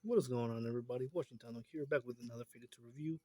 What is going on, everybody? Washington here, back with another figure to review.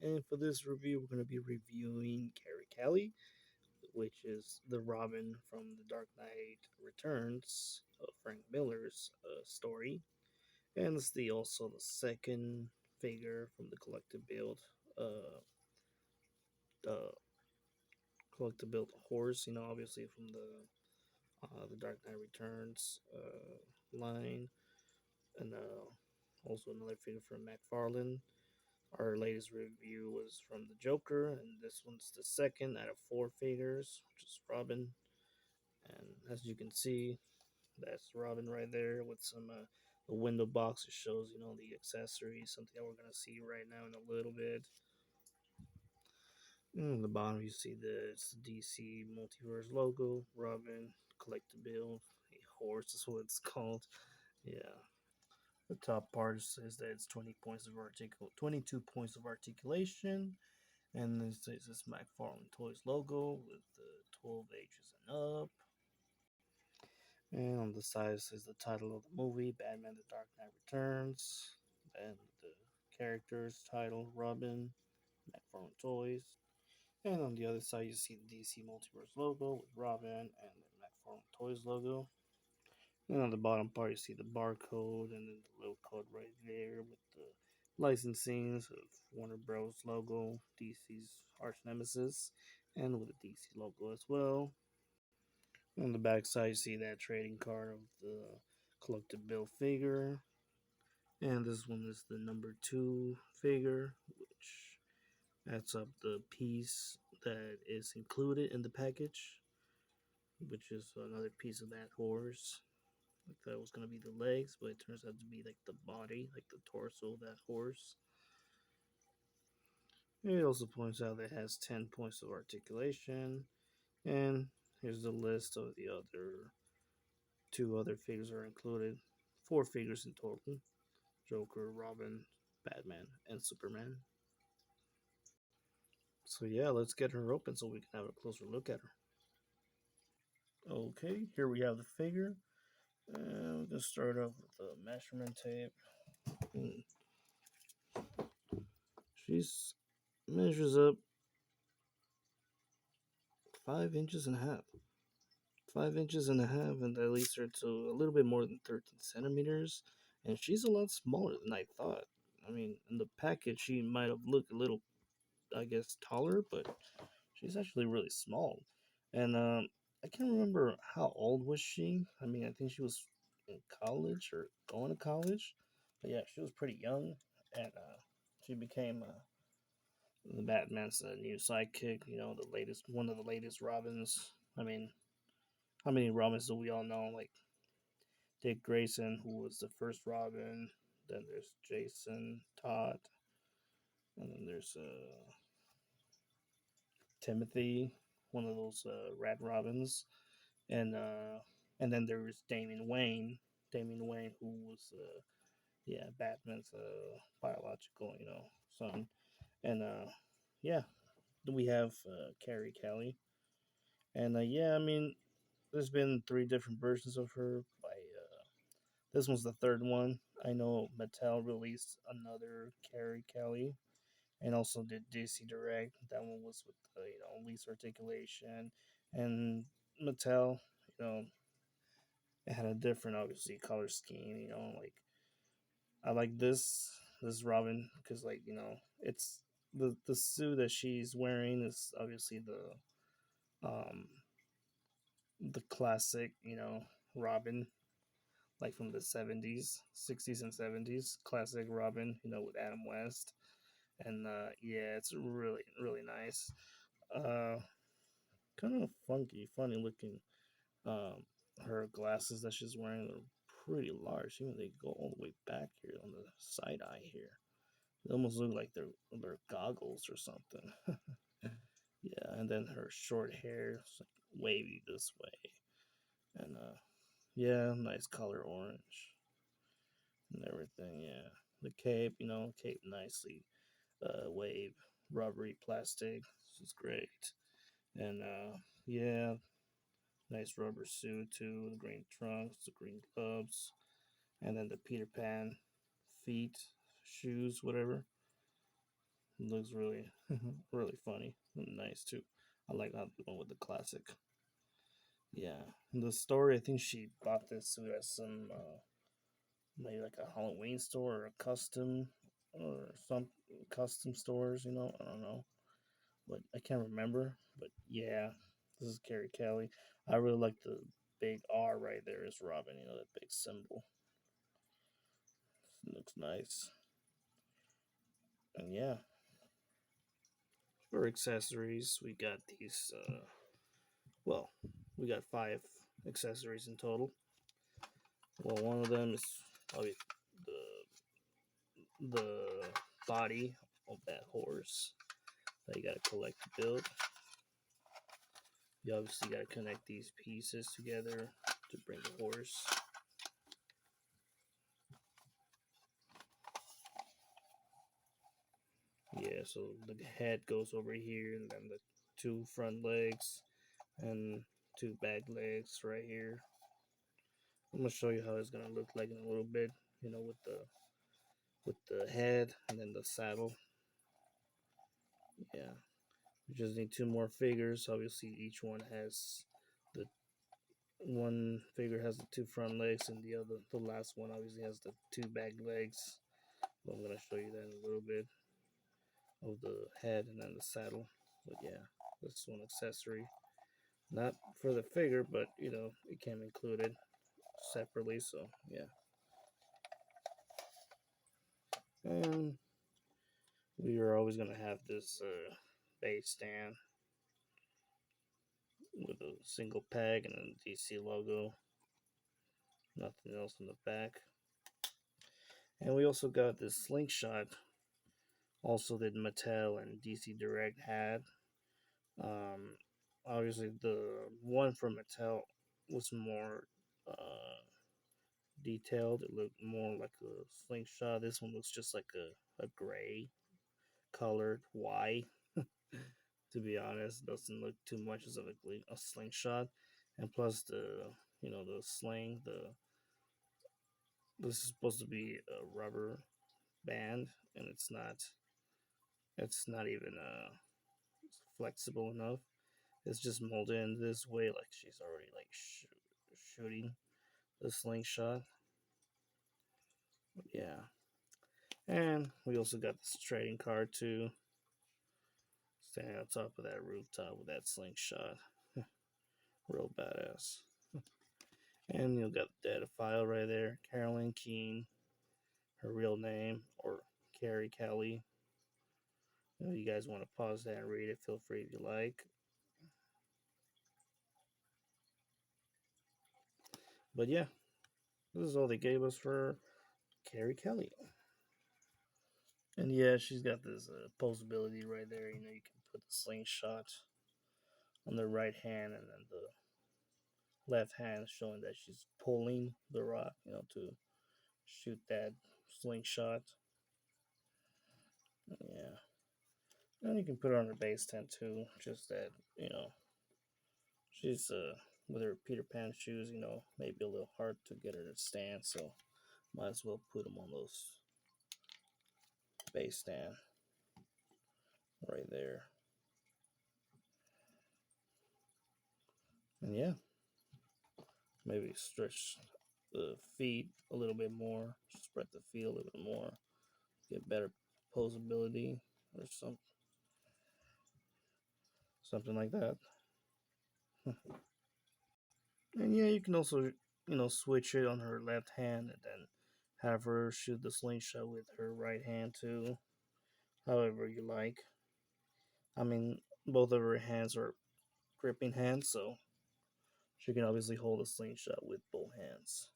And for this review, we're going to be reviewing Carrie Kelley, which is the Robin from The Dark Knight Returns, Frank Miller's story. And it's also the second figure from the uh, uh, collective build horse. Obviously from the Dark Knight Returns line, and also another figure from McFarlane. Our latest review was from the Joker, and this one's the second out of four figures, which is Robin. And as you can see, that's Robin right there with some the window box. It shows the accessories, something that we're gonna see right now in a little bit. And on the bottom, you see it's the DC Multiverse logo, Robin, collectible, a horse is what it's called. Yeah. The top part says that it's 22 points of articulation, and this is this McFarlane Toys logo with the 12 ages and up. And on the side says the title of the movie, Batman the Dark Knight Returns. And the character's title, Robin, McFarlane Toys. And on the other side, you see the DC Multiverse logo with Robin and the McFarlane Toys logo. And on the bottom part, you see the barcode and then the little code right there with the licensings of Warner Bros. Logo, DC's arch nemesis, and with the DC logo as well. On the back side, you see that trading card of the collective bill figure. And this one is the number two figure, which adds up the piece that is included in the package, which is another piece of that horse. I thought it was gonna be the legs, but it turns out to be like the body, like the torso of that horse. It also points out that it has 10 points of articulation, and here's the list of the other two other figures are included. Four figures in total: Joker, Robin, Batman, and Superman. So yeah, let's get her open so we can have a closer look at her. Okay, here we have the figure. And we're gonna start off with the measurement tape. Hmm. She's measures up 5 inches and a half. 5 inches and a half, and that leads her to a little bit more than 13 centimeters. And she's a lot smaller than I thought. I mean, in the package, she might have looked a little, I guess, taller, but she's actually really small. And I can't remember how old was she. I mean, I think she was in college or going to college. But yeah, she was pretty young, and she became the Batman's new sidekick. The latest, one of the latest Robins. I mean, how many Robins do we all know? Like Dick Grayson, who was the first Robin. Then there's Jason Todd, and then there's Timothy, one of those Rat Robins, and then there was Damian Wayne. Damian Wayne, who was Batman's biological son, and yeah, we have Carrie Kelley, and yeah, I mean, there's been three different versions of her. By this one's the third one. I know Mattel released another Carrie Kelley, and also did DC Direct. That one was with least articulation, and Mattel, you know, it had a different obviously color scheme. Like I like this Robin because it's the suit that she's wearing is obviously the classic Robin, like from the 70s, 60s, and 70s, classic Robin, with Adam West. And yeah, it's really, really nice. Uh, Kind of funny looking. Um, her glasses that she's wearing are pretty large. Even they go all the way back here on the side eye here. They almost look like they're goggles or something. Yeah, and then her short hair is like wavy this way, and yeah, nice color orange and everything. Yeah, the cape, cape nicely wave, rubbery plastic. This is great, and yeah, nice rubber suit too. The green trunks, the green gloves, and then the Peter Pan feet, shoes, whatever. It looks really, really funny and nice too. I like how they went with the classic. Yeah, the story. I think she bought this suit at some maybe like a Halloween store or a custom or some custom stores. I don't know, but I can't remember. But yeah, this is Carrie Kelley. I really like the big R right there is Robin. That big symbol. It looks nice. And yeah, for accessories, we got these. Well, we got five accessories in total. Well, one of them is probably the body of that horse that you gotta collect to build. You obviously gotta connect these pieces together to bring the horse. Yeah, so the head goes over here, and then the two front legs and two back legs right here. I'm gonna show you how it's gonna look like in a little bit. With the head and then the saddle. Yeah, we just need two more figures. Obviously, each one has the one figure has the two front legs, and the last one, obviously has the two back legs. But I'm gonna show you that in a little bit of the head and then the saddle. But yeah, this one accessory, not for the figure, but it came included separately. So yeah, and we are always gonna have this base stand with a single peg and a DC logo. Nothing else in the back. And we also got this slingshot, also that Mattel and DC Direct had. Um, Obviously, the one from Mattel was more uh, detailed. It looked more like a slingshot. This one looks just like a gray colored Y. To be honest, doesn't look too much as of a slingshot. And plus the sling, this is supposed to be a rubber band, and it's not. It's not even flexible enough. It's just molded in this way, like she's already like shooting the slingshot. Yeah, and we also got this trading card too, standing on top of that rooftop with that slingshot. Real badass. And you got the data file right there. Carolyn Keene, her real name, or Carrie Kelley. If you guys want to pause that and read it, feel free if you like. But yeah, this is all they gave us for Carrie Kelley. And yeah, she's got this posability right there. You can put the slingshot on the right hand and then the left hand, showing that she's pulling the rock, to shoot that slingshot. Yeah. And you can put her on her base tent too. Just that, she's with her Peter Pan shoes, maybe a little hard to get her to stand, so might as well put them on those base stand right there. And yeah, maybe stretch the feet a little bit more, spread the feet a little bit more, get better posability or something like that. And yeah, you can also switch it on her left hand and then have her shoot the slingshot with her right hand too, however you like. I mean, both of her hands are gripping hands, so she can obviously hold a slingshot with both hands.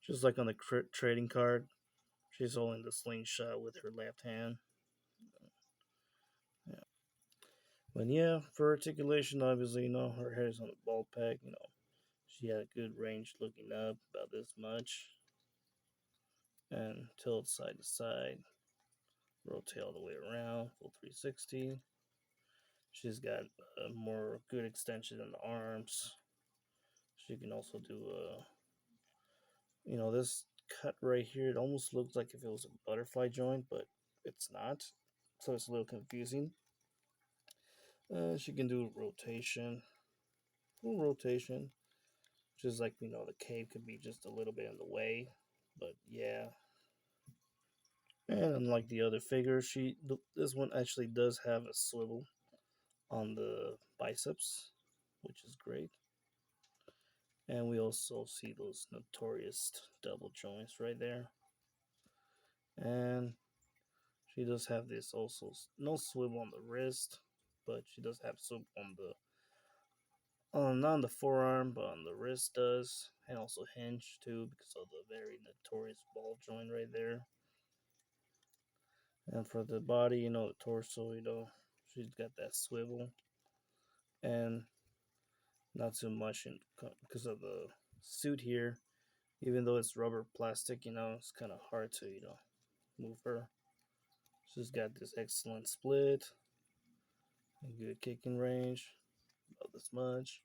Just like on the trading card, she's holding the slingshot with her left hand. Yeah. But yeah, for articulation, obviously, her hair is on a ball peg. She had a good range looking up, about this much. And tilt side to side, rotate all the way around, full 360. She's got a more good extension in the arms. She can also do this cut right here, it almost looks like if it was a butterfly joint, but it's not. So it's a little confusing. She can do rotation, full rotation, just like the cave could be just a little bit in the way, but yeah. And unlike the other figure, this one actually does have a swivel on the biceps, which is great. And we also see those notorious double joints right there. And she does have this also no swivel on the wrist, but she does have swivel on the not on the forearm, but on the wrist does, and also hinge too because of the very notorious ball joint right there. And for the body, the torso, she's got that swivel, and not too much because of the suit here. Even though it's rubber plastic, it's kind of hard to move her. She's got this excellent split, a good kicking range, about this much,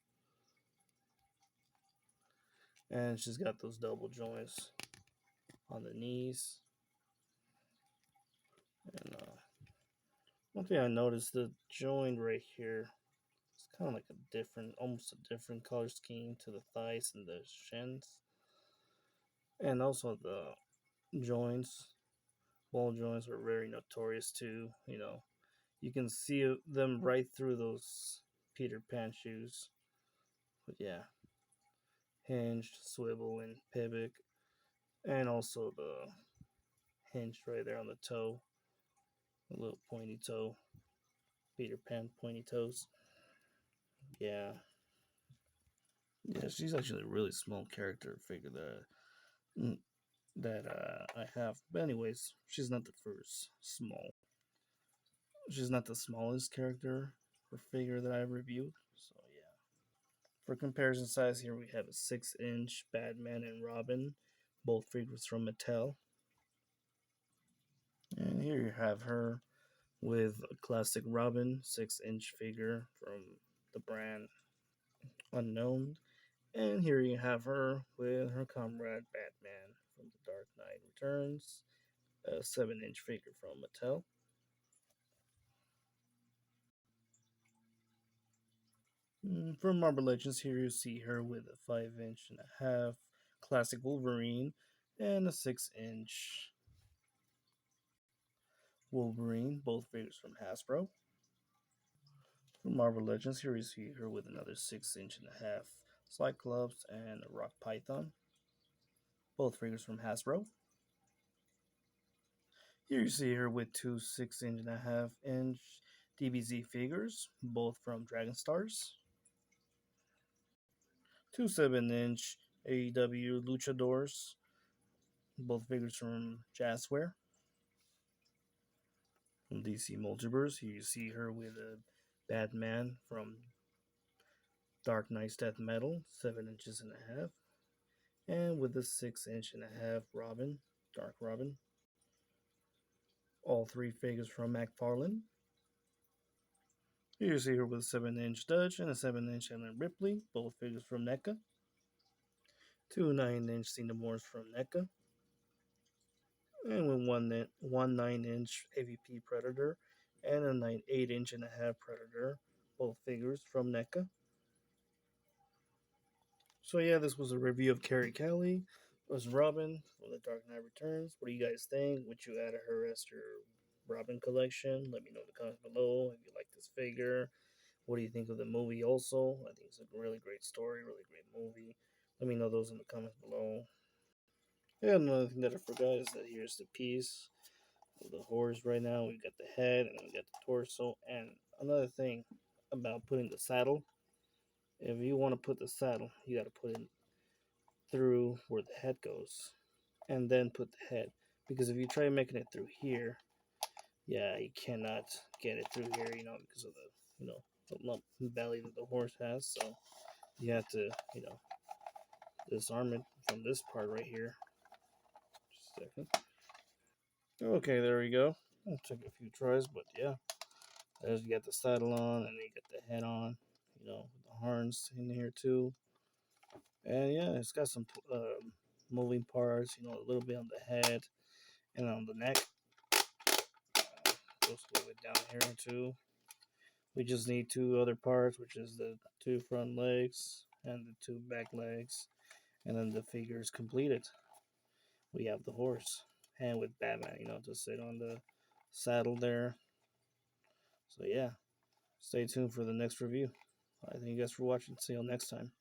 and she's got those double joints on the knees. And one thing I noticed, the joint right here, it's kind of like almost a different color scheme to the thighs and the shins, and also the joints. Ball joints are very notorious too. You can see them right through those Peter Pan shoes. But yeah, hinged, swivel, and pivot, and also the hinge right there on the toe, a little pointy toe, Peter Pan pointy toes. Yeah, yeah, she's actually a really small character figure that I have. But anyways, she's not the first small. She's not the smallest character or figure that I reviewed. So yeah. For comparison size, here we have a 6-inch Batman and Robin, both figures from Mattel. And here you have her with a classic Robin 6-inch figure from the brand Unknown. And here you have her with her comrade Batman from The Dark Knight Returns, a 7-inch figure from Mattel. From Marvel Legends, here you see her with a 5-inch and a half classic Wolverine and a 6-inch Wolverine, both figures from Hasbro. From Marvel Legends, here you see her with another 6-inch and a half Cyclops and a Rock Python, both figures from Hasbro. Here you see her with two 6-inch and a half inch DBZ figures, both from Dragon Stars. Two 7-inch AEW Luchadors, both figures from Jazzware. From DC Multiverse, here you see her with a Batman from Dark Knight's Death Metal, 7 inches and a half, and with a 6-inch and a half Robin, Dark Robin. All three figures from McFarlane. Here you see her with a 7-inch Dutch and a 7-inch Ellen Ripley, both figures from NECA. Two 9-inch Cinnamors from NECA. And with one 9-inch AVP Predator and a 8-inch and a half Predator, both figures from NECA. So yeah, this was a review of Carrie Kelley as Robin for The Dark Knight Returns. What do you guys think? Would you add her as your Robin collection? Let me know in the comments below if you like this figure. What do you think of the movie also? I think it's a really great story, really great movie. Let me know those in the comments below. And another thing that I forgot is that here's the piece of the horse right now. We've got the head and we got the torso. And another thing about putting the saddle, if you want to put the saddle, you got to put it through where the head goes and then put the head. Because if you try making it through here, yeah, you cannot get it through here, because of the lump belly that the horse has. So you have to, disarm it from this part right here. Just a second. Okay, there we go. It took a few tries, but yeah. There's you got the saddle on, and then you got the head on. The horns in here too. And yeah, it's got some moving parts, a little bit on the head and on the neck. Goes a little bit down here too. We just need two other parts, which is the two front legs and the two back legs, and then the figure is completed. We have the horse, and with Batman, to sit on the saddle there. So yeah, stay tuned for the next review. I thank you guys for watching. See you next time.